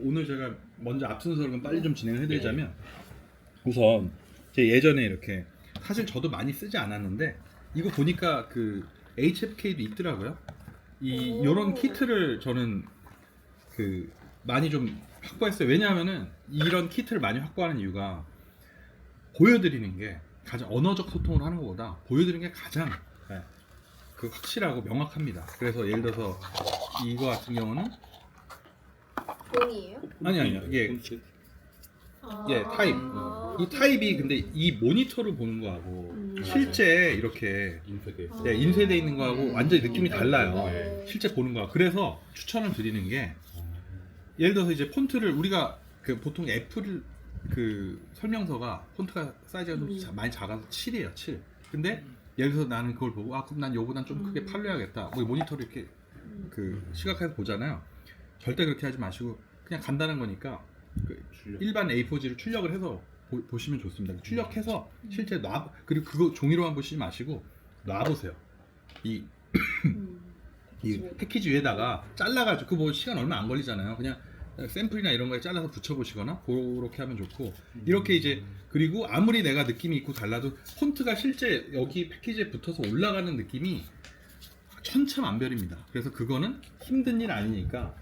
오늘 제가 먼저 앞순서를 빨리 좀 진행을 해드리자면 우선 제 예전에 이렇게 사실 저도 많이 쓰지 않았는데 이거 보니까 그 HFK도 있더라고요. 이 요런 키트를 저는 그 많이 좀 확보했어요. 왜냐하면은 이런 키트를 많이 확보하는 이유가 보여드리는 게 가장 언어적 소통을 하는 것보다 보여드리는 게 가장 그 확실하고 명확합니다. 그래서 예를 들어서 이거 같은 경우는 종이에요? 아니요 이게 예 타입 이 타입이 근데 이 모니터로 보는 거하고 실제 이렇게 예, 인쇄돼 있는 거하고 완전히 느낌이 달라요. 네. 실제 보는 거하고. 그래서 추천을 드리는 게 예를 들어서 이제 폰트를 우리가 그 보통 애플 그 설명서가 폰트가 사이즈가 좀 많이 작아서 7이에요 7. 근데 예를 들어서 나는 그걸 보고 아 그럼 난 요보단 좀 크게 팔려야겠다. 뭐 모니터를 이렇게 그 시각해서 보잖아요. 절대 그렇게 하지 마시고 그냥 간단한 거니까 그 일반 A4지를 출력을 해서 보시면 좋습니다. 출력해서 실제 그리고 그거 종이로만 보시지 마시고 놔보세요. 이 패키지 위에다가 잘라가지고 그 뭐 시간 얼마 안 걸리잖아요. 그냥 샘플이나 이런 거에 잘라서 붙여보시거나 그렇게 하면 좋고 이렇게 이제 그리고 아무리 내가 느낌이 있고 달라도 폰트가 실제 여기 패키지에 붙어서 올라가는 느낌이 천차만별입니다. 그래서 그거는 힘든 일 아니니까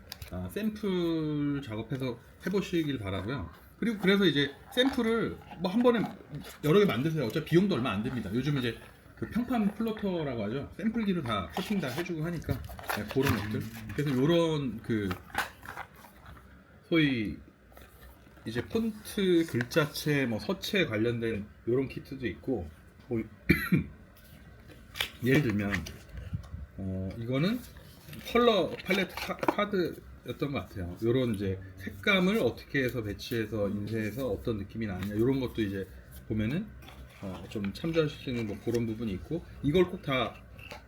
샘플 작업해서 해보시길 바라고요. 그리고 그래서 이제 샘플을 뭐 한 번에 여러 개 만드세요. 어차피 비용도 얼마 안 듭니다. 요즘 이제 그 평판 플로터라고 하죠. 샘플기로 다 커팅 다 해주고 하니까 네, 그런 것들. 그래서 요런 그 소위 이제 폰트 글자체 뭐 서체 관련된 요런 키트도 있고 뭐 예를 들면 이거는 컬러 팔레트 카드였던 것 같아요. 요런 이제 색감을 어떻게 해서 배치해서 인쇄해서 어떤 느낌이 나느냐 요런 것도 이제 보면은 좀 참조하실 수 있는 뭐 그런 부분이 있고 이걸 꼭 다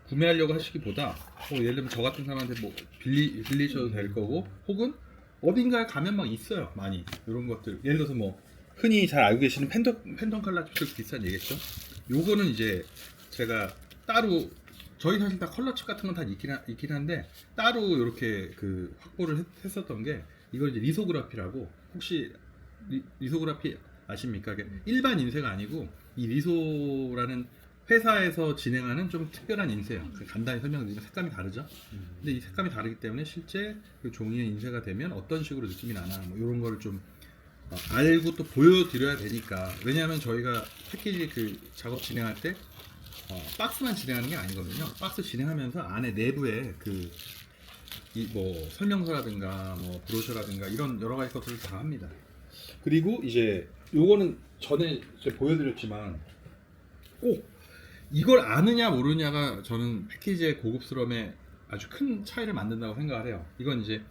구매하려고 하시기보다 예를 들면 저 같은 사람한테 뭐 빌리셔도 될 거고 혹은 어딘가에 가면 막 있어요 많이 이런 것들 예를 들어서 뭐 흔히 잘 알고 계시는 팬텀 컬러 칩 비슷한 얘기겠죠. 요거는 이제 제가 따로 저희 사실 다 컬러칩 같은 건 다 있긴 한데 따로 이렇게 그 확보를 했었던 게 이걸 이제 리소그라피라고 혹시 리소그라피 아십니까? 일반 인쇄가 아니고 이 리소라는 회사에서 진행하는 좀 특별한 인쇄예요. 간단히 설명드리면 색감이 다르죠. 근데 이 색감이 다르기 때문에 실제 그 종이에 인쇄가 되면 어떤 식으로 느낌이 나나 뭐 이런 거를 좀 알고 또 보여드려야 되니까. 왜냐하면 저희가 패키지 그 작업 진행할 때 박스만 진행하는 게 아니거든요. 박스 진행하면서 안에 내부에 그 이 뭐 설명서라든가 뭐 브로셔라든가 이런 여러 가지 것들을 다 합니다. 그리고 이제 요거는 전에 제가 보여드렸지만 꼭 이걸 아느냐 모르냐가 저는 패키지의 고급스러움에 아주 큰 차이를 만든다고 생각을 해요. 이건 이제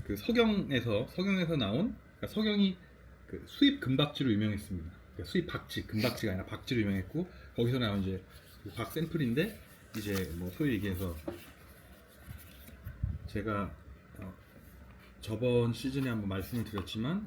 그 서경에서 나온 그러니까 서경이 그 수입 금박지로 유명했습니다. 그러니까 수입 박지, 금박지가 아니라 박지로 유명했고 거기서 나온 이제 그 박 샘플인데 이제 뭐 소위 얘기해서 제가 저번 시즌에 한번 말씀을 드렸지만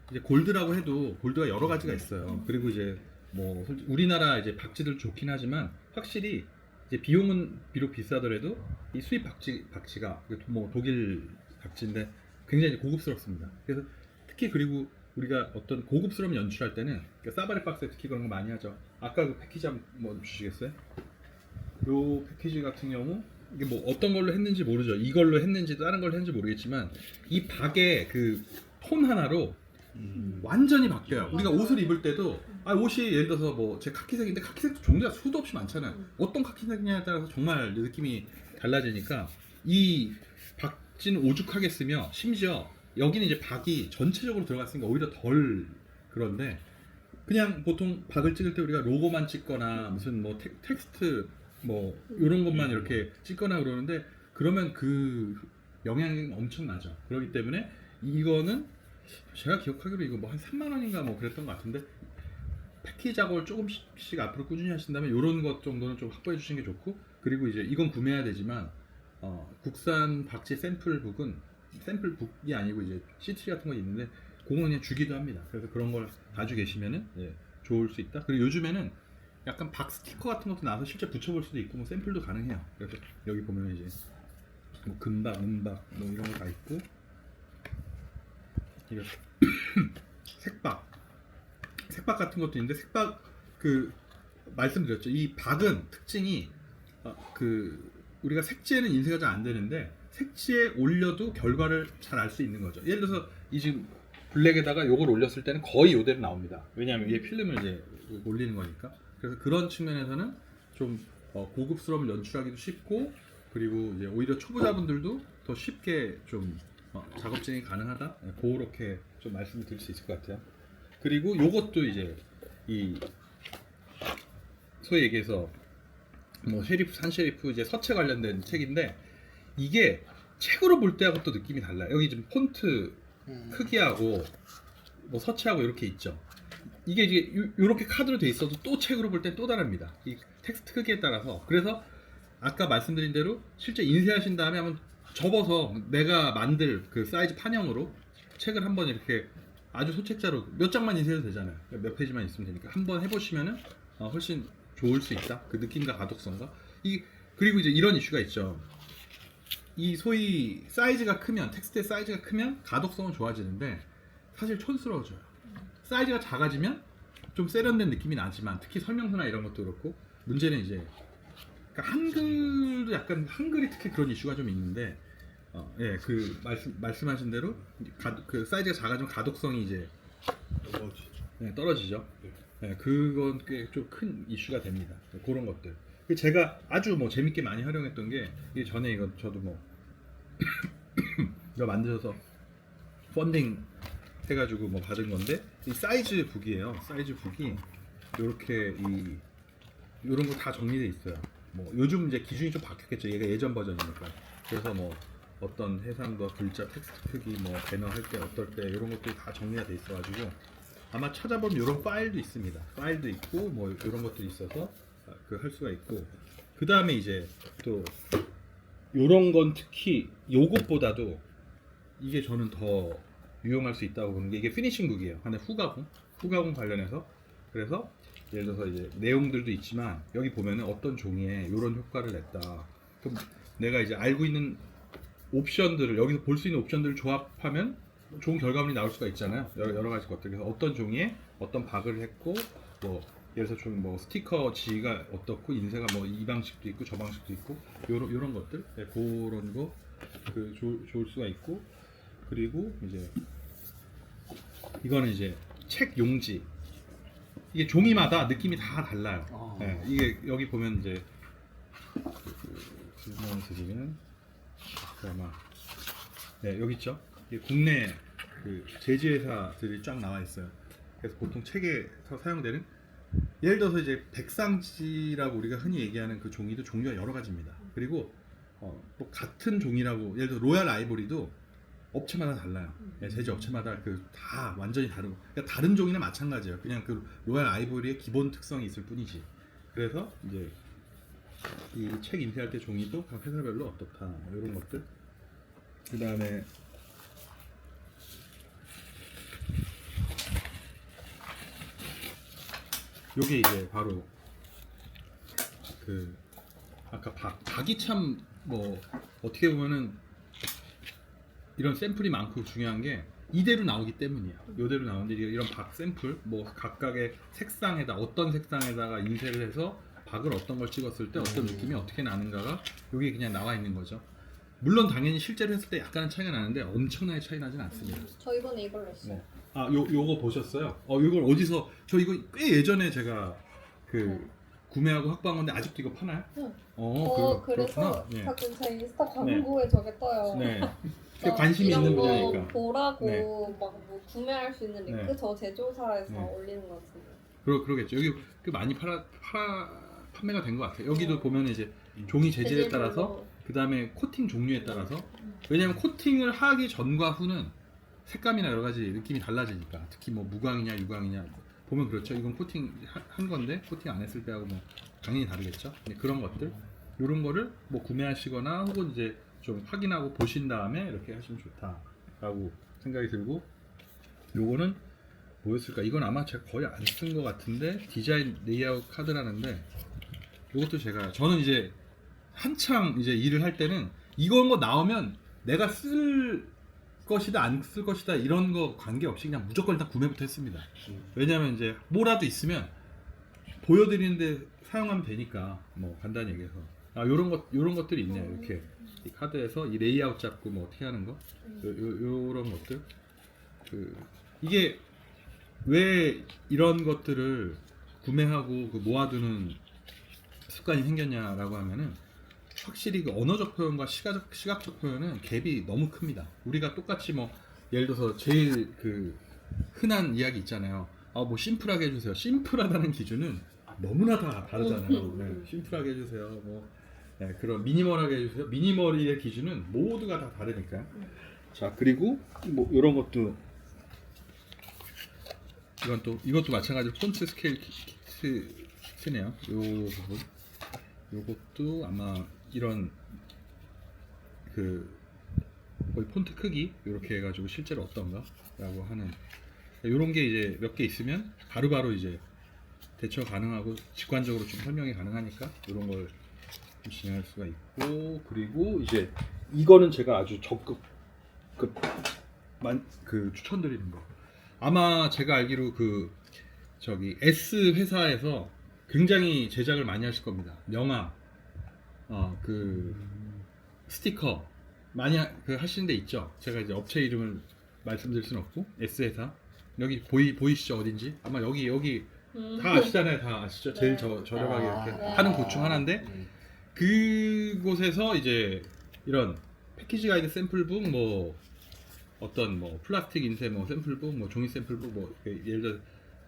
이제 골드라고 해도 골드가 여러 가지가 있어요. 그리고 이제 뭐 우리나라 이제 박지들 좋긴 하지만 확실히 이제 비용은 비록 비싸더라도 이 수입 박지가 뭐 독일 박지인데 굉장히 고급스럽습니다. 그래서 특히 그리고 우리가 어떤 고급스러움 연출할 때는 사바리 박스에 특히 그런 거 많이 하죠. 아까 그 패키지 한번 주시겠어요? 요 패키지 같은 경우 이게 뭐 어떤 걸로 했는지 모르죠. 이걸로 했는지 다른 걸로 했는지 모르겠지만 이 박의 그 톤 하나로 완전히 바뀌어요. 우리가 옷을 입을 때도 옷이 예를 들어서 뭐 제 카키색인데 카키색도 종류가 수도 없이 많잖아요. 어떤 카키색이냐에 따라서 정말 느낌이 달라지니까 이 박지는 오죽하게 쓰며 심지어 여기는 이제 박이 전체적으로 들어갔으니까 오히려 덜 그런데 그냥 보통 박을 찍을 때 우리가 로고만 찍거나 무슨 뭐 텍스트 뭐 이런 것만 이렇게 찍거나 그러는데 그러면 그 영향이 엄청나죠. 그렇기 때문에 이거는 제가 기억하기로 이거 뭐 한 3만 원인가 뭐 그랬던 것 같은데 패키지 작업을 조금씩 앞으로 꾸준히 하신다면 이런 것 정도는 좀 확보해 주시는 게 좋고 그리고 이제 이건 구매해야 되지만 국산 박지 샘플북이 아니고 이제 C3 같은 거 있는데 그거는 그냥 주기도 합니다. 그래서 그런 걸 가지고 계시면은 좋을 수 있다. 그리고 요즘에는 약간 박 스티커 같은 것도 나와서 실제 붙여볼 수도 있고 뭐 샘플도 가능해요. 그래서 여기 보면 이제 뭐 금박, 은박 뭐 이런 거 다 있고 이거 색박 같은 것도 있는데 색박 그 말씀드렸죠. 이 박은 특징이 그 우리가 색지에는 인쇄가 잘 안 되는데 색지에 올려도 결과를 잘 알 수 있는 거죠. 예를 들어서 이 지금 블랙에다가 요걸 올렸을 때는 거의 요대로 나옵니다. 왜냐하면 위에 필름을 이제 올리는 거니까. 그래서 그런 측면에서는 좀 고급스러움을 연출하기도 쉽고 그리고 이제 오히려 초보자분들도 더 쉽게 좀 작업 진행이 가능하다. 그렇게 좀 말씀을 드릴 수 있을 것 같아요. 그리고 요것도 이제 이 소위 얘기해서 뭐 셰리프 산 셰리프 이제 서체 관련된 책인데 이게 책으로 볼 때하고 또 느낌이 달라요. 여기 지금 폰트 크기하고 뭐 서체하고 이렇게 있죠. 이게 이제 이렇게 카드로 돼 있어도 또 책으로 볼 땐 또 다릅니다. 이 텍스트 크기에 따라서. 그래서 아까 말씀드린 대로 실제 인쇄하신 다음에 한번 접어서 내가 만들 그 사이즈 판형으로 책을 한번 이렇게 아주 소책자로 몇 장만 인쇄해도 되잖아요. 몇 페이지만 있으면 되니까 한번 해보시면은 훨씬 좋을 수 있다. 그 느낌과 가독성과 그리고 이제 이런 이슈가 있죠. 이 소위 사이즈가 크면 텍스트의 사이즈가 크면 가독성은 좋아지는데 사실 촌스러워져요. 사이즈가 작아지면 좀 세련된 느낌이 나지만 특히 설명서나 이런 것도 그렇고 문제는 이제 그러니까 한글도 약간 한글이 특히 그런 이슈가 좀 있는데 예, 그 말씀하신 대로 그 사이즈가 작아지면 가독성이 이제 떨어지죠. 네, 그건 꽤 좀 큰 이슈가 됩니다. 그런 것들. 제가 아주 뭐 재밌게 많이 활용했던 게 이게 전에 이거 저도 뭐 이거 만드셔서 펀딩 해가지고 뭐 받은 건데 이 사이즈 북이에요. 사이즈 북이 이렇게 이런 거 다 정리돼 있어요. 뭐 요즘 이제 기준이 좀 바뀌었겠죠. 얘가 예전 버전이니까. 그래서 뭐 어떤 해상도 글자 텍스트 크기 뭐 배너 할 때 어떨 때 이런 것들이 다 정리가 돼 있어가지고 아마 찾아보면 이런 파일도 있습니다. 파일도 있고 뭐 이런 것들이 있어서 그 할 수가 있고 그 다음에 이제 또 이런 건 특히 요것보다도 이게 저는 더 유용할 수 있다고 보는 게 이게 피니싱 북이에요. 하나 후가공 관련해서 그래서 예를 들어서 이제 내용들도 있지만 여기 보면은 어떤 종이에 이런 효과를 냈다. 그럼 내가 이제 알고 있는 옵션들을 여기서 볼 수 있는 옵션들을 조합하면 좋은 결과물이 나올 수가 있잖아요. 여러 가지 것들. 그래서 어떤 종이에 어떤 박을 했고 뭐 예를 들어서 좀 뭐 스티커 지가 어떻고 인쇄가 뭐 이 방식도 있고 저 방식도 있고 요런 것들 네, 그런 거 그 좋을 수가 있고 그리고 이제 이거는 이제 책 용지 이게 종이마다 느낌이 다 달라요. 네, 이게 여기 보면 이제 질문 드리면 아마 네 여기 있죠. 이게 국내 그 제지회사들이 쫙 나와 있어요. 그래서 보통 책에서 사용되는 예를 들어서 이제 백상지라고 우리가 흔히 얘기하는 그 종이도 종류가 여러 가지입니다. 그리고 또 같은 종이라고 예를 들어 로얄 아이보리도 업체마다 달라요. 제지 업체마다 그 다 완전히 다르고 그러니까 다른 종이나 마찬가지예요. 그냥 그 로얄 아이보리의 기본 특성이 있을 뿐이지. 그래서 이제 이 책 인쇄할 때 종이도 각 회사별로 어떻다 이런 것들. 그 다음에 요게 이제 바로 그 아까 박이 참 뭐 어떻게 보면은 이런 샘플이 많고 중요한 게 이대로 나오기 때문이야. 요대로 나오는데 이런 박 샘플 뭐 각각의 색상에다 어떤 색상에다가 인쇄를 해서 박을 어떤 걸 찍었을 때 어떤 느낌이 어떻게 나는가가 여기 그냥 나와 있는 거죠. 물론 당연히 실제로 했을 때 약간은 차이가 나는데 엄청나게 차이 나진 않습니다. 저 이번에 이걸로 했어요. 네. 요거 보셨어요? 이걸 어디서 저 이거 꽤 예전에 제가 그 구매하고 확보한 건데 아직도 이거 파나요? 응. 그래서 그래서 네. 가끔 제 인스타 광고에 저게 떠요. 네. 관심이 이런 있는 거 분야니까. 보라고 네. 막 뭐 구매할 수 있는 링크 네. 저 제조사에서 네. 올리는 것 같은데. 그러겠죠. 여기 꽤 많이 판매가 된 것 같아요. 여기도 보면 이제 종이 재질에 따라서 그 다음에 코팅 종류에 따라서 왜냐면 코팅을 하기 전과 후는 색감이나 여러 가지 느낌이 달라지니까 특히 뭐 무광이냐 유광이냐 보면 그렇죠. 이건 코팅 한 건데 코팅 안 했을 때하고 뭐 당연히 다르겠죠. 그런 것들 이런 거를 뭐 구매하시거나 혹은 이제 좀 확인하고 보신 다음에 이렇게 하시면 좋다라고 생각이 들고 요거는 뭐였을까? 이건 아마 제가 거의 안 쓴 것 같은데 디자인 레이아웃 카드라는데 이것도 저는 이제 한창 이제 일을 할 때는 이런 거 나오면 내가 쓸 것이다 안 쓸 것이다 이런 거 관계없이 그냥 무조건 일단 구매부터 했습니다. 왜냐면 이제 뭐라도 있으면 보여드리는데 사용하면 되니까 뭐 간단히 얘기해서 요런 것들이 있네요. 이렇게 이 카드에서 이 레이아웃 잡고 뭐 어떻게 하는 거 요런 것들 이게 왜 이런 것들을 구매하고 그 모아두는 습관이 생겼냐라고 하면은 확실히 그 언어적 표현과 시각적 표현은 갭이 너무 큽니다. 우리가 똑같이 뭐 예를 들어서 제일 그 흔한 이야기 있잖아요. 뭐 심플하게 해주세요. 심플하다는 기준은 너무나 다 다르잖아요. 네, 심플하게 해주세요. 뭐 네, 그런 미니멀하게 해주세요. 미니멀의 기준은 모두가 다 다르니까. 자 그리고 뭐 이런 것도 이것도 마찬가지로 폰트 스케일 키트네요. 요 부분. 요것도 아마 이런 그 거의 폰트 크기 이렇게 해가지고 실제로 어떤가라고 하는 이런 게 이제 몇 개 있으면 바로바로 이제 대처 가능하고 직관적으로 좀 설명이 가능하니까 이런 걸 좀 진행할 수가 있고 그리고 이제 이거는 제가 아주 적극 추천드리는 거. 아마 제가 알기로 저기 S 회사에서 굉장히 제작을 많이 하실 겁니다. 명함, 스티커 많이 하시는 데 있죠. 제가 이제 업체 이름을 말씀드릴 수는 없고 S 회사 여기 보이시죠 어딘지? 아마 여기 다 아시잖아요. 다 아시죠? 제일 저렴하게 이렇게 하는 곳 중 하나인데 그곳에서 이제 이런 패키지 가이드 샘플북 뭐 어떤 뭐 플라스틱 인쇄 뭐 샘플북 뭐 종이 샘플북 뭐 예를 들어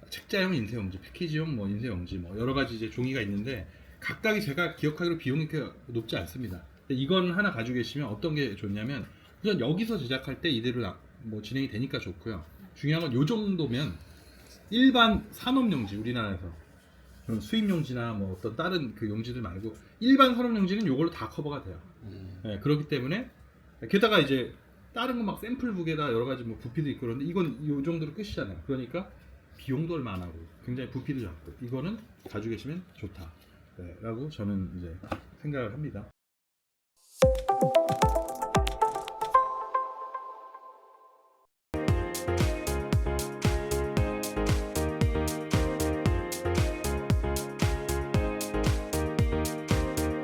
책자용 인쇄용지, 패키지용 뭐 인쇄용지 뭐 여러 가지 이제 종이가 있는데 각각이 제가 기억하기로 비용이 그렇게 높지 않습니다. 근데 이건 하나 가지고 계시면 어떤 게 좋냐면 우선 여기서 제작할 때 이대로 뭐 진행이 되니까 좋고요. 중요한 건 요 정도면 일반 산업용지 우리나라에서 그런 수입용지나 뭐 어떤 다른 그 용지들 말고 일반 산업용지는 요걸로 다 커버가 돼요. 네, 그렇기 때문에 게다가 이제 다른 거 막 샘플북에다 여러 가지 뭐 부피도 있고 그런데 이건 요 정도로 끝이잖아요. 그러니까 비용도 얼마 안 하고 굉장히 부피도 작고 이거는 가지고 계시면 좋다. 네, 라고 저는 이제 생각을 합니다.